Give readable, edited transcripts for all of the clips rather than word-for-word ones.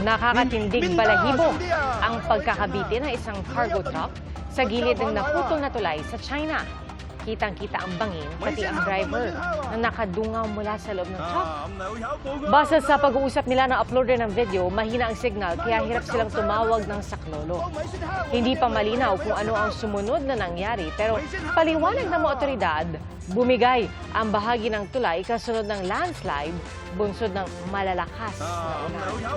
Nakakatindig balahibo ang pagkakabitin ng isang cargo truck sa gilid ng naputol na tulay sa China. Kitang-kita ang bangin, pati ang driver na nakadungaw mula sa loob ng truck. Base sa pag-uusap nila ng uploader ng video, mahina ang signal kaya hirap silang tumawag ng saklolo. Hindi pa malinaw kung ano ang sumunod na nangyari pero paliwanag ng mga otoridad, bumigay ang bahagi ng tulay kasunod ng landslide, bunsod ng malalakas na ulan.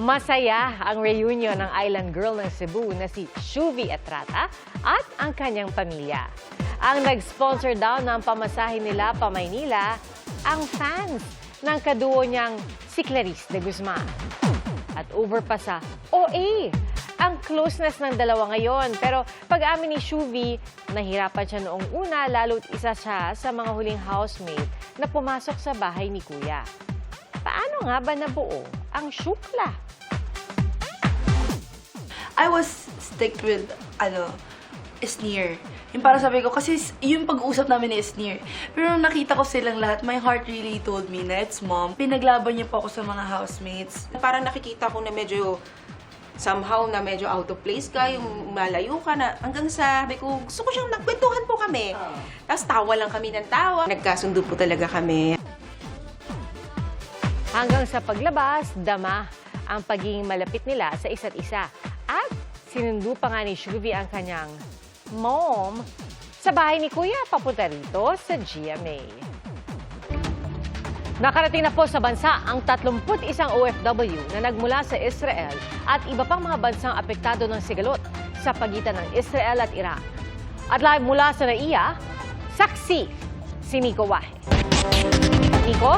Masaya ang reunion ng island girl ng Cebu na si Shuvi Etrata at ang kanyang pamilya. Ang nag-sponsor daw ng pamasahe nila pa Maynila, ang fans ng kaduo niyang si Clarice de Guzman. At over pa sa OA, ang closeness ng dalawa ngayon. Pero pag-amin ni Shuvi, nahirapan siya noong una lalo't isa siya sa mga huling housemate na pumasok sa bahay ni Kuya. Paano nga ba nabuo ang syukla? I was stick with, Sneer. Yung para sabi ko, kasi yung pag-uusap namin ni Sneer. Pero nung nakita ko silang lahat, my heart really told me na it's Mom. Pinaglaban niya po ako sa mga housemates. Parang nakikita ko na medyo somehow na medyo out of place ka, yung malayo ka na hanggang sabi ko, gusto ko siyang nagkwentuhan po kami. Tapos tawa lang kami ng tawa. Nagkasundo po talaga kami. Hanggang sa paglabas, dama ang pagiging malapit nila sa isa't isa. At sinundo pa nga ni Shuvi ang kanyang mom sa bahay ni Kuya papunta rito sa GMA. Nakarating na po sa bansa ang 31 OFW na nagmula sa Israel at iba pang mga bansang apektado ng sigalot sa pagitan ng Israel at Iran. At live mula sa NAIA, saksi si Nico Wahe. Nico?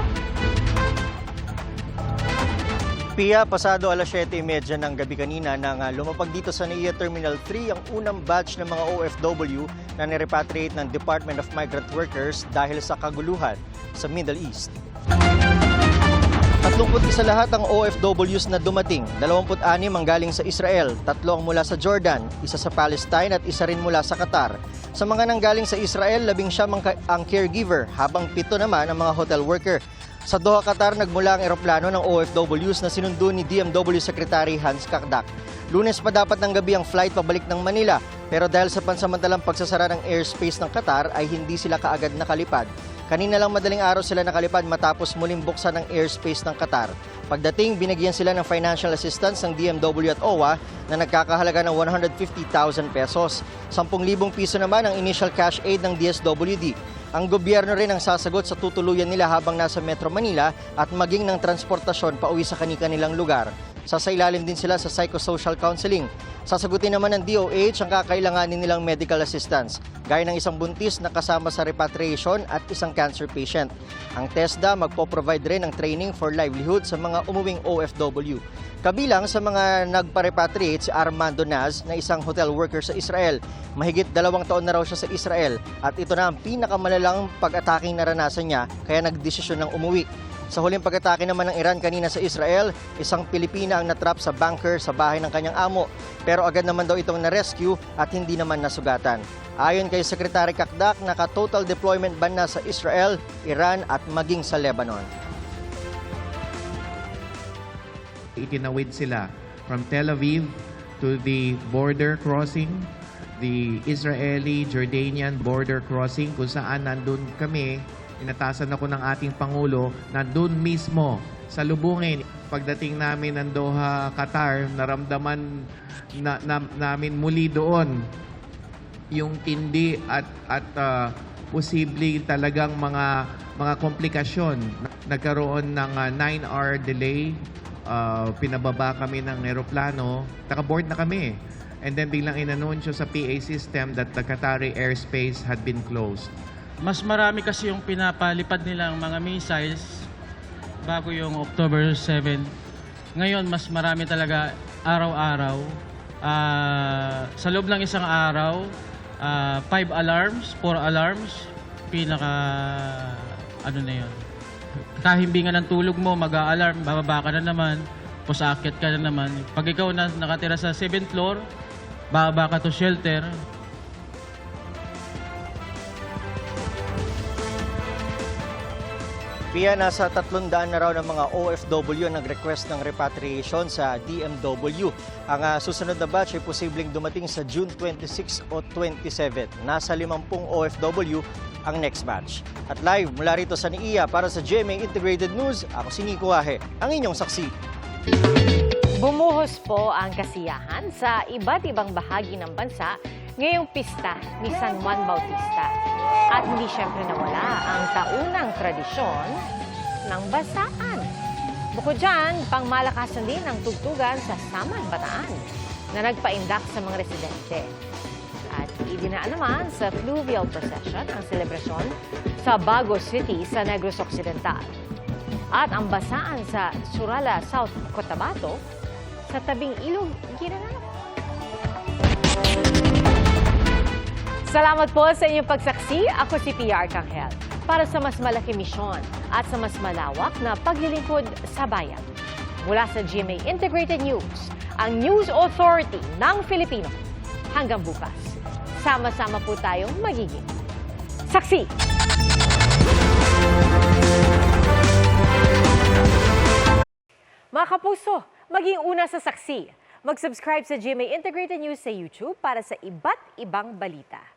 Pia, pasado alas 7:30 ng gabi kanina nang lumapag dito sa NAIA Terminal 3 ang unang batch ng mga OFW na nirepatriate ng Department of Migrant Workers dahil sa kaguluhan sa Middle East. 31 lahat ang OFWs na dumating, 26 ang galing sa Israel, 3 mula sa Jordan, 1 sa Palestine at 1 rin mula sa Qatar. Sa mga nanggaling sa Israel, 11 ang caregiver, habang 7 naman ang mga hotel worker. Sa Doha, Qatar, nagmula ang eroplano ng OFWs na sinundo ni DMW Secretary Hans Kakdak. Lunes pa dapat ng gabi ang flight pabalik ng Manila, pero dahil sa pansamantalang pagsasara ng airspace ng Qatar ay hindi sila kaagad nakalipad. Kanina lang madaling araw sila nakalipad matapos muling buksan ng airspace ng Qatar. Pagdating, binigyan sila ng financial assistance ng DMW at OWA na nagkakahalaga ng 150,000 pesos. 10,000 piso naman ang initial cash aid ng DSWD. Ang gobyerno rin ang sasagot sa tutuluyan nila habang nasa Metro Manila at maging ng transportasyon pauwi sa kani-kanilang lugar. Sasailalim din sila sa psychosocial counseling. Sasagutin naman ng DOH ang kakailanganin nilang medical assistance, gaya ng isang buntis na kasama sa repatriation at isang cancer patient. Ang TESDA magpo-provide rin ng training for livelihood sa mga umuwing OFW. Kabilang sa mga nagpa-repatriate si Armando Naz na isang hotel worker sa Israel. Mahigit 2 taon na raw siya sa Israel at ito na ang pinakamalalang pag-ataking naranasan niya kaya nagdesisyon ng umuwi. Sa huling pag-atake naman ng Iran kanina sa Israel, isang Pilipina ang natrap sa bunker sa bahay ng kanyang amo. Pero agad naman daw itong na-rescue at hindi naman nasugatan. Ayon kay Secretary Kakdak, naka-total deployment ban na sa Israel, Iran at maging sa Lebanon. Itinawid sila from Tel Aviv to the border crossing, the Israeli-Jordanian border crossing kung saan nandun kami. Inatasan ako ng ating Pangulo na doon mismo sa lubungin. Pagdating namin ng Doha, Qatar, naramdaman namin muli doon yung tindi at posible talagang mga komplikasyon. Nagkaroon ng 9-hour delay. Pinababa kami ng eroplano. Naka-board na kami. And then biglang inanunsyo sa PA system that the Qatari airspace had been closed. Mas marami kasi yung pinapalipad nilang mga missiles bago yung October 7. Ngayon, mas marami talaga araw-araw. Sa loob ng isang araw, 5 alarms, 4 alarms, ano na yun. Kahimbingan ng tulog mo, mag-a-alarm, bababa ka na naman, pusakit ka na naman. Pag ikaw na nakatira sa 7th floor, bababa ka to shelter. Pia, nasa 300 na raw ng mga OFW ang nag-request ng repatriation sa DMW. Ang susunod na batch ay posibleng dumating sa June 26 o 27. Nasa 50 OFW ang next batch. At live mula rito sa NIA para sa GMA Integrated News, ako si Nico Ahe, ang inyong saksi. Bumuhos po ang kasiyahan sa iba't ibang bahagi ng bansa ngayong pista ni San Juan Bautista. At hindi siyempre nawala ang taunang tradisyon ng basaan. Bukod dyan, pangmalakasan din ang tugtugan sa Samad Bataan na nagpaindak sa mga residente. At idinaan naman sa fluvial procession ang selebrasyon sa Bago City sa Negros Occidental. At ang basaan sa Surala, South Cotabato sa tabing ilog ginanap. Salamat po sa inyong pagsaksi. Ako si Pia Arcangel para sa mas malaki misyon at sa mas malawak na paglilingkod sa bayan. Mula sa GMA Integrated News, ang News Authority ng Filipino. Hanggang bukas, sama-sama po tayong magiging saksi. Mga kapuso, maging una sa saksi. Mag-subscribe sa GMA Integrated News sa YouTube para sa iba't ibang balita.